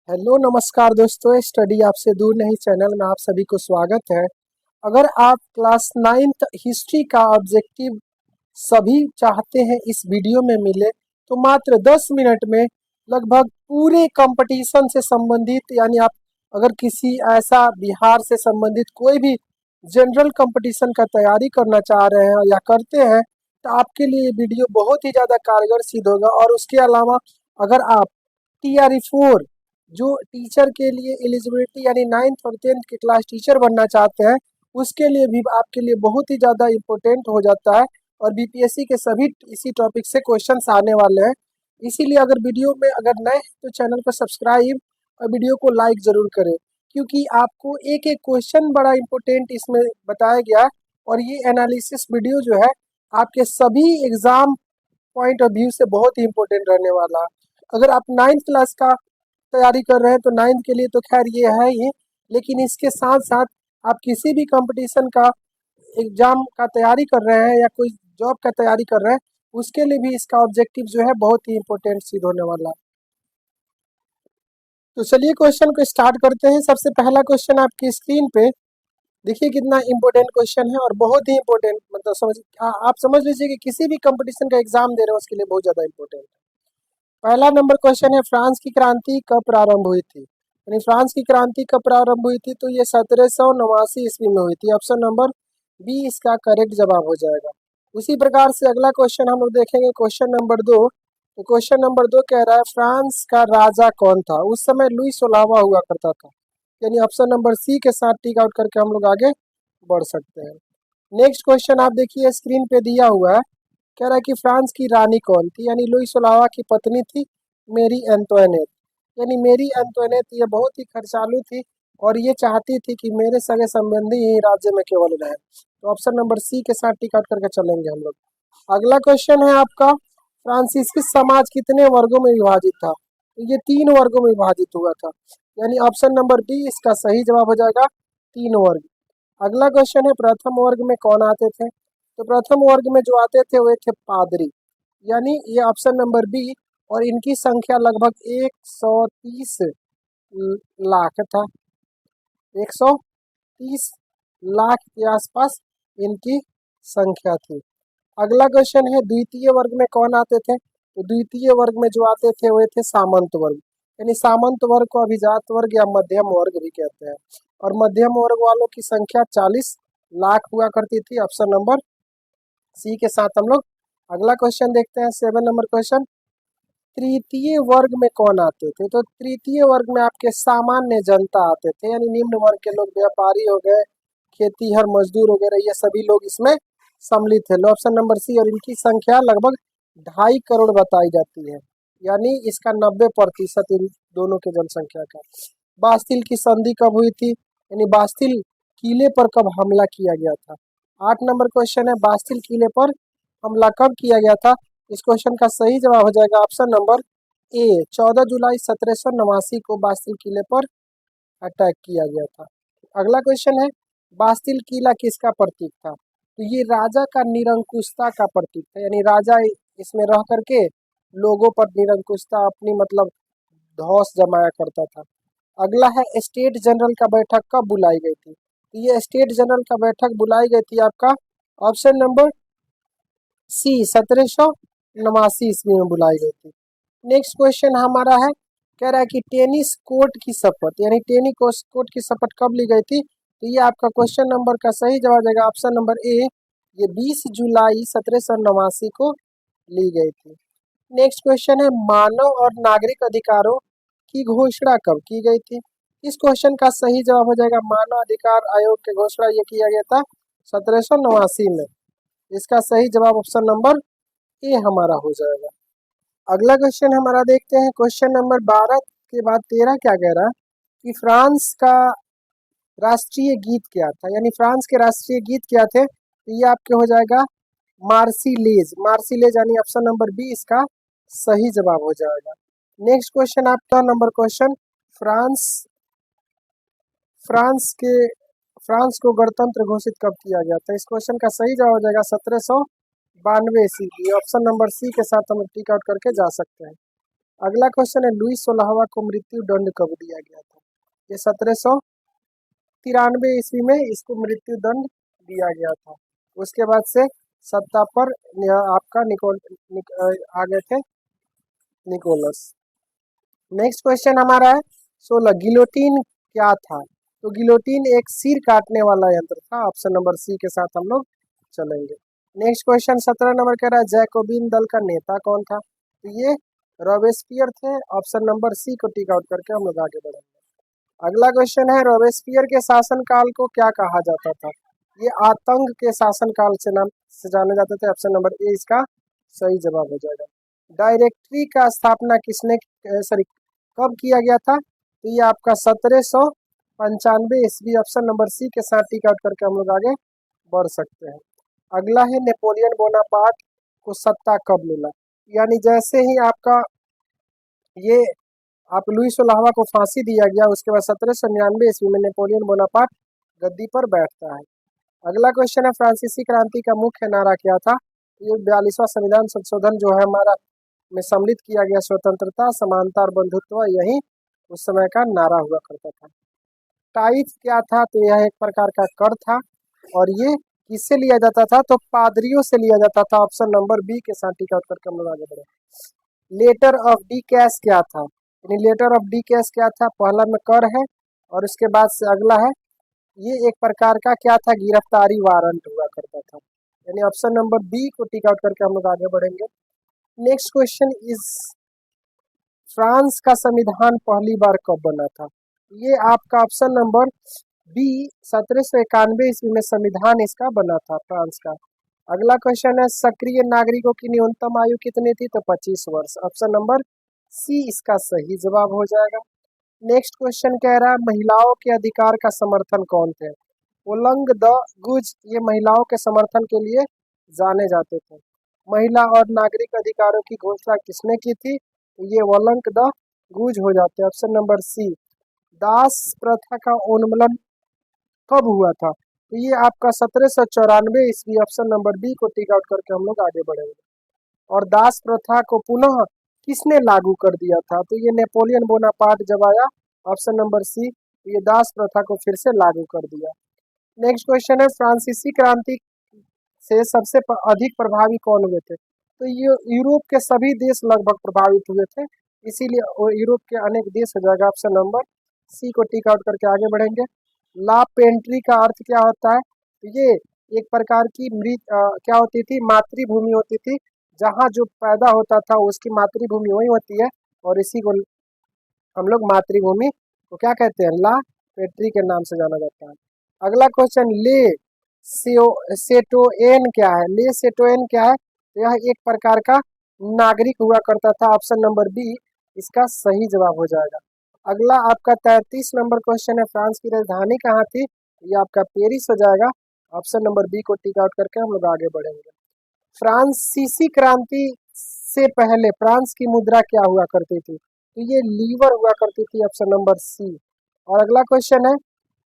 Hello नमस्कार दोस्तों, study आपसे दूर नहीं चैनल में आप सभी को स्वागत है। अगर आप क्लास 9th हिस्ट्री का ऑब्जेक्टिव सभी चाहते हैं इस वीडियो में मिले तो मात्र 10 मिनट में लगभग पूरे कंपटीशन से संबंधित यानी आप अगर किसी ऐसा बिहार से संबंधित कोई भी जनरल कंपटीशन का तैयारी करना चाह रहे हैं या करते हैं तो आपके लिए ये वीडियो बहुत ही ज़्यादा कारगर सिद्ध होगा। और उसके अलावा अगर आप TRE 4 जो टीचर के लिए एलिजिबिलिटी यानी 9th और 10th के क्लास टीचर बनना चाहते हैं उसके लिए भी आपके लिए बहुत ही ज़्यादा इम्पोर्टेंट हो जाता है। और बीपीएससी के सभी इसी टॉपिक से क्वेश्चंस आने वाले हैं। इसीलिए अगर वीडियो में अगर नए हैं तो चैनल को सब्सक्राइब और वीडियो को लाइक ज़रूर करें, क्योंकि आपको एक एक क्वेश्चन बड़ा इम्पोर्टेंट इसमें बताया गया है। और ये एनालिसिस वीडियो जो है आपके सभी एग्ज़ाम पॉइंट ऑफ व्यू से बहुत ही इम्पोर्टेंट रहने वाला है। अगर आप 9th क्लास का तैयारी कर रहे हैं तो 9th के लिए तो खैर ये है ही, लेकिन इसके साथ साथ आप किसी भी कंपटीशन का एग्जाम का तैयारी कर रहे हैं या कोई जॉब का तैयारी कर रहे हैं उसके लिए भी इसका ऑब्जेक्टिव जो है बहुत ही इम्पोर्टेंट सिद्ध होने वाला है। तो चलिए क्वेश्चन को स्टार्ट करते हैं। सबसे पहला क्वेश्चन आपकी स्क्रीन पे देखिए, कितना इम्पोर्टेंट क्वेश्चन है और बहुत ही इम्पोर्टेंट, मतलब आप समझ लीजिए कि किसी भी कंपटीशन का एग्जाम दे रहे हो उसके लिए बहुत ज़्यादा इम्पोर्टेंट है। पहला नंबर क्वेश्चन है, फ्रांस की क्रांति कब प्रारंभ हुई थी? यानी फ्रांस की क्रांति कब प्रारंभ हुई थी? तो ये 1789 ईस्वी में हुई थी। ऑप्शन नंबर बी इसका करेक्ट जवाब हो जाएगा। उसी प्रकार से अगला क्वेश्चन हम लोग देखेंगे, क्वेश्चन नंबर 2। तो क्वेश्चन नंबर 2 कह रहा है, फ्रांस का राजा कौन था? उस समय लुई 16वां हुआ करता था। यानी ऑप्शन नंबर सी के साथ टिक आउट करके हम लोग आगे बढ़ सकते हैं। नेक्स्ट क्वेश्चन आप देखिए स्क्रीन पे दिया हुआ है, कह रहा है कि फ्रांस की रानी कौन थी? यानी लुई 16वां की पत्नी थी मेरी एंटोनेट। यानी मेरी एंटोनेट ये बहुत ही खर्चालू थी और ये चाहती थी कि मेरे सगे संबंधी ही राज्य में केवल रहे। तो ऑप्शन नंबर सी के साथ टिक आउट करके चलेंगे हम लोग। अगला क्वेश्चन है आपका, फ्रांसीसी समाज कितने वर्गों में विभाजित था? तो ये 3 वर्गों में विभाजित हुआ था। यानी ऑप्शन नंबर बी इसका सही जवाब हो जाएगा, 3 वर्ग। अगला क्वेश्चन है, प्रथम वर्ग में कौन आते थे? तो प्रथम वर्ग में जो आते थे वे थे पादरी। यानी ये ऑप्शन नंबर बी, और इनकी संख्या लगभग 130 लाख था। 130 लाख के आसपास इनकी संख्या थी। अगला क्वेश्चन है, द्वितीय वर्ग में कौन आते थे? तो द्वितीय वर्ग में जो आते थे वे थे सामंत वर्ग। यानी सामंत वर्ग को अभिजात वर्ग या मध्यम वर्ग भी कहते हैं। और मध्यम वर्ग वालों की संख्या 40 लाख हुआ करती थी। ऑप्शन नंबर सी के साथ हम लोग अगला क्वेश्चन देखते हैं, 7 नंबर क्वेश्चन। तृतीय वर्ग में कौन आते थे? तो तृतीय वर्ग में आपके सामान्य जनता आते थे। यानी निम्न वर्ग के लोग, व्यापारी हो गए, खेतीहर मजदूर वगैरह, ये सभी लोग इसमें सम्मिलित थे। ऑप्शन नंबर सी, और इनकी संख्या लगभग 2.5 करोड़ बताई जाती है। यानी इसका 90% इन दोनों के जनसंख्या का। बास्तिल की संधि कब हुई थी? यानी बास्तिल किले पर कब हमला किया गया था? 8 नंबर क्वेश्चन है, बास्तिल किले पर हमला कब किया गया था? इस क्वेश्चन का सही जवाब हो जाएगा ऑप्शन नंबर ए, 14 जुलाई 1789 को बास्तिल किले पर अटैक किया गया था। अगला क्वेश्चन है, बास्तिल किला किसका प्रतीक था? तो ये राजा का निरंकुशता का प्रतीक था। यानी राजा इसमें रह करके लोगों पर निरंकुशता अपनी मतलब धौंस जमाया करता था। अगला है, स्टेट जनरल का बैठक कब बुलाई गई थी? तो ये स्टेट जनरल का बैठक बुलाई गई थी आपका ऑप्शन नंबर सी, 1789 ईस्वी में बुलाई गई थी। नेक्स्ट क्वेश्चन हमारा है, कह रहा है कि टेनिस कोर्ट की शपथ, यानी टेनिस कोर्ट की शपथ कब ली गई थी? तो ये आपका क्वेश्चन नंबर का सही जवाब देगा ऑप्शन नंबर ए, ये 20 जुलाई 1789 को ली गई थी। नेक्स्ट क्वेश्चन है, मानव और नागरिक अधिकारों की घोषणा कब की गई थी? इस क्वेश्चन का सही जवाब हो जाएगा, मानव अधिकार आयोग की घोषणा ये किया गया था 1789 में। इसका सही जवाब ऑप्शन नंबर ए हमारा हो जाएगा। अगला क्वेश्चन हमारा देखते हैं, क्वेश्चन नंबर 12 के बाद 13 क्या कह रहा है कि फ्रांस का राष्ट्रीय गीत क्या था? यानी फ्रांस के राष्ट्रीय गीत क्या थे? तो ये आपके हो जाएगा मार्सिलेज। मार्सिलेज यानी ऑप्शन नंबर बी इसका सही जवाब हो जाएगा। नेक्स्ट क्वेश्चन आपका नंबर क्वेश्चन, फ्रांस फ्रांस के फ्रांस को गणतंत्र घोषित कब किया गया था? इस क्वेश्चन का सही जवाब हो जाएगा 1792 ईस्वी। ऑप्शन नंबर सी के साथ हम टिक आउट करके जा सकते हैं। अगला क्वेश्चन है लुई 16वां को मृत्यु दंड कब दिया गया था? ये 1793 ईस्वी में इसको मृत्यु दंड दिया गया था। उसके बाद से सत्ता पर आपका आ गए थे निकोलस। नेक्स्ट क्वेश्चन हमारा है 16 गिलोटिन क्या था? तो गिलोटिन एक सिर काटने वाला यंत्र था। ऑप्शन नंबर सी के साथ हम लोग चलेंगे। नेक्स्ट क्वेश्चन 17 नंबर कह रहा है जैकोबिन दल का नेता कौन था? तो ये रॉबेस्पियर थे। ऑप्शन नंबर सी को टिक आउट करके हम लोग आगे बढ़ेंगे। अगला क्वेश्चन है रॉबेस्पियर के शासनकाल को क्या कहा जाता था? ये आतंक के शासनकाल से नाम से जाने जाते थे। ऑप्शन नंबर ए इसका सही जवाब हो जाएगा। डायरेक्टरी का स्थापना किसने सॉरी कब किया गया था? तो ये आपका 1795 ईस्वी। ऑप्शन नंबर सी के साथ टिक आउट करके हम लोग आगे बढ़ सकते हैं। अगला है नेपोलियन बोनापार्ट को सत्ता कब मिला? यानी जैसे ही आपका ये आप लुई 16वां को फांसी दिया गया उसके बाद 1799 ईस्वी में नेपोलियन बोनापार्ट गद्दी पर बैठता है। अगला क्वेश्चन है फ्रांसीसी क्रांति का मुख्य नारा क्या था? ये 42वां संविधान संशोधन जो है हमारा में सम्मिलित किया गया स्वतंत्रता समानता और बंधुत्व यही उस समय का नारा हुआ करता था। टाइथ क्या था? तो यह एक प्रकार का कर था और ये किससे लिया जाता था? तो पादरियों से लिया जाता था। ऑप्शन नंबर बी के साथ टिक आउट करके हम लोग आगे बढ़े। लेटर ऑफ डी कैश क्या था? यानी लेटर ऑफ डी कैश क्या था? पहला में कर है और उसके बाद से अगला है ये एक प्रकार का क्या था? गिरफ्तारी वारंट हुआ करता था। यानी ऑप्शन नंबर बी को टिक आउट करके हम लोग आगे बढ़ेंगे। नेक्स्ट क्वेश्चन इज फ्रांस का संविधान पहली बार कब बना था? ये आपका ऑप्शन नंबर बी 1791 ईस्वी में संविधान इसका बना था फ्रांस का। अगला क्वेश्चन है सक्रिय नागरिकों की न्यूनतम आयु कितनी थी? तो 25 वर्ष। ऑप्शन नंबर सी इसका सही जवाब हो जाएगा। नेक्स्ट क्वेश्चन कह रहा है महिलाओं के अधिकार का समर्थन कौन थे? ओलंग द गुज ये महिलाओं के समर्थन के लिए जाने जाते थे। महिला और नागरिक अधिकारों की घोषणा किसने की थी? ये ओलंग द गुज हो जाते हैं। ऑप्शन नंबर सी। दास प्रथा का उन्मूलन कब हुआ था? तो ये आपका 1794 ईस्वी। ऑप्शन नंबर बी को टिक आउट करके हम लोग आगे बढ़ेंगे। और दास प्रथा को पुनः किसने लागू कर दिया था? तो ये नेपोलियन बोनापार्ट जब आया। Option number C. ये दास प्रथा को फिर से लागू कर दिया। नेक्स्ट क्वेश्चन है फ्रांसीसी क्रांति से सबसे अधिक प्रभावी कौन हुए थे? तो ये यूरोप के सभी देश लगभग प्रभावित हुए थे, इसीलिए यूरोप के अनेक देश हो जाएगा। ऑप्शन नंबर सी को टिक आउट करके आगे बढ़ेंगे। ला पेंट्री का अर्थ क्या होता है? तो ये एक प्रकार की क्या होती थी? मातृभूमि होती थी। जहाँ जो पैदा होता था उसकी मातृभूमि वही होती है और इसी को हम लोग मातृभूमि को क्या कहते हैं? ला पेट्री के नाम से जाना जाता है। अगला क्वेश्चन ले सेटोएन क्या है? ले सेटोएन क्या है? तो यह एक प्रकार का नागरिक हुआ करता था। ऑप्शन नंबर बी इसका सही जवाब हो जाएगा। अगला आपका 33 नंबर क्वेश्चन है फ्रांस की राजधानी कहाँ थी? ये आपका पेरिस हो जाएगा। ऑप्शन नंबर बी को टिक आउट करके हम लोग आगे बढ़ेंगे। फ्रांसीसी क्रांति से पहले फ्रांस की मुद्रा क्या हुआ करती थी? तो ये लीवर हुआ करती थी। Option number C. और अगला क्वेश्चन है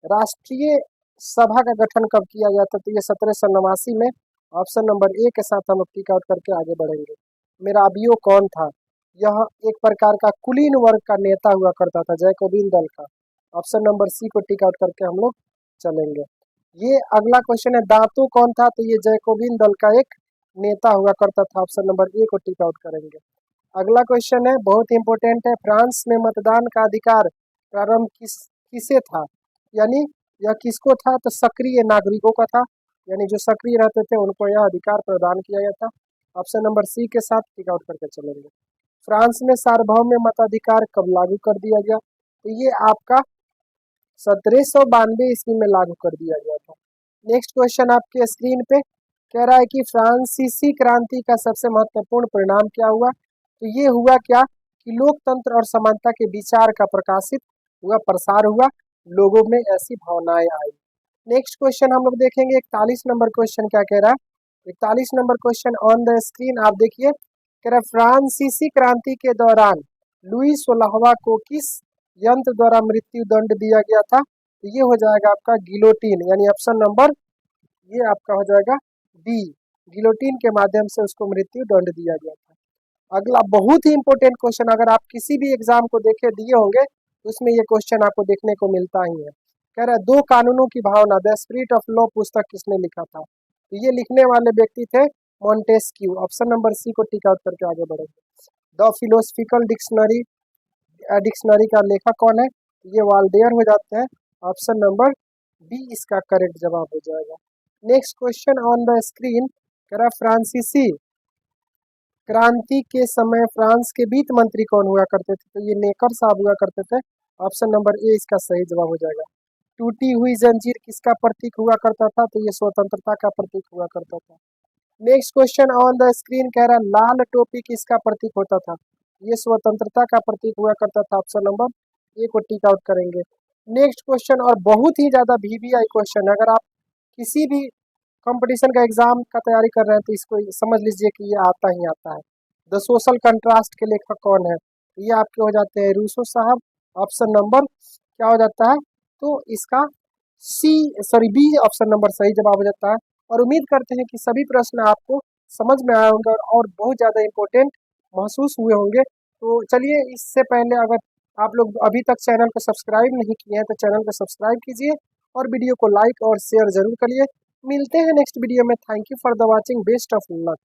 राष्ट्रीय सभा का गठन कब किया गया था? तो ये 1789 में। ऑप्शन नंबर ए के साथ हम लोग टिक आउट करके आगे बढ़ेंगे। मेराबियो कौन था? यह एक प्रकार का कुलीन वर्ग का नेता हुआ करता था, जैकोबिन दल का। ऑप्शन नंबर सी को टिक आउट करके हम लोग चलेंगे। ये अगला क्वेश्चन है दांतों कौन था? तो ये जैकोबिन दल का एक नेता हुआ करता था। ऑप्शन नंबर ए को टिक आउट करेंगे। अगला क्वेश्चन है बहुत इंपॉर्टेंट है फ्रांस में मतदान का अधिकार प्रारंभ किसे था? यानी यह किसको था? तो सक्रिय नागरिकों का था। यानी जो सक्रिय रहते थे उनको यह अधिकार प्रदान किया गया था। ऑप्शन नंबर सी के साथ टिक आउट करके चलेंगे। फ्रांस में सार्वभौम मताधिकार कब लागू कर दिया गया? तो ये आपका 1792 ईस्वी में लागू कर दिया गया था। नेक्स्ट क्वेश्चन आपके स्क्रीन पे कह रहा है कि फ्रांसीसी क्रांति का सबसे महत्वपूर्ण परिणाम क्या हुआ? तो ये हुआ क्या कि लोकतंत्र और समानता के विचार का प्रकाशित हुआ, प्रसार हुआ, लोगों में ऐसी भावनाएं आई। नेक्स्ट क्वेश्चन हम लोग देखेंगे 41 नंबर क्वेश्चन क्या कह रहा है। 41 number question on the screen आप देखिए। कह रहा फ्रांसीसी क्रांति के दौरान लुई 16वां को किस यंत्र द्वारा मृत्यु दंड दिया गया था? तो ये हो जाएगा आपका गिलोटिन। यानी ऑप्शन नंबर ये आपका हो जाएगा बी। गिलोटिन के माध्यम से उसको मृत्यु दंड दिया गया था। अगला बहुत ही इंपॉर्टेंट क्वेश्चन, अगर आप किसी भी एग्जाम को देखे दिए होंगे तो उसमें ये क्वेश्चन आपको देखने को मिलता ही है। कह रहा है दो कानूनों की भावना द स्पिरिट ऑफ लॉ पुस्तक किसने लिखा था? तो ये लिखने वाले व्यक्ति थे मॉन्टेस्क्यू। ऑप्शन नंबर सी को टिक आउट करके आगे बढ़ेंगे। द फिलोसफिकल डिक्शनरी डिक्शनरी का लेखक कौन है? ये वाल्डेयर हो जाते हैं। ऑप्शन नंबर बी इसका करेक्ट जवाब हो जाएगा। Next question on the screen, कह रहा फ्रांसीसी क्रांति के समय फ्रांस के वित्त मंत्री कौन हुआ करते थे? तो ये नेकर साहब हुआ करते थे। ऑप्शन नंबर ए इसका सही जवाब हो जाएगा। टूटी हुई जंजीर किसका प्रतीक हुआ करता था? तो ये स्वतंत्रता का प्रतीक हुआ करता था। Next question on the screen, कह रहा लाल टोपी किसका प्रतीक होता था? ये स्वतंत्रता का प्रतीक हुआ करता था। ऑप्शन नंबर ए को टिक आउट करेंगे। नेक्स्ट क्वेश्चन और बहुत ही ज्यादा वीवीआई क्वेश्चन है, अगर आप किसी भी कंपटीशन का एग्जाम का तैयारी कर रहे हैं तो इसको समझ लीजिए कि ये आता ही आता है। द सोशल कंट्रास्ट के लेखक कौन है? ये आपके हो जाते हैं रूसो साहब। ऑप्शन नंबर क्या हो जाता है? तो इसका सी सॉरी बी ऑप्शन नंबर सही जवाब हो जाता है। और उम्मीद करते हैं कि सभी प्रश्न आपको समझ में आए होंगे और बहुत ज़्यादा इम्पोर्टेंट महसूस हुए होंगे। तो चलिए, इससे पहले अगर आप लोग अभी तक चैनल को सब्सक्राइब नहीं किए हैं तो चैनल को सब्सक्राइब कीजिए और वीडियो को लाइक और शेयर जरूर करिए। मिलते हैं नेक्स्ट वीडियो में। Thank you for the watching. Best of luck.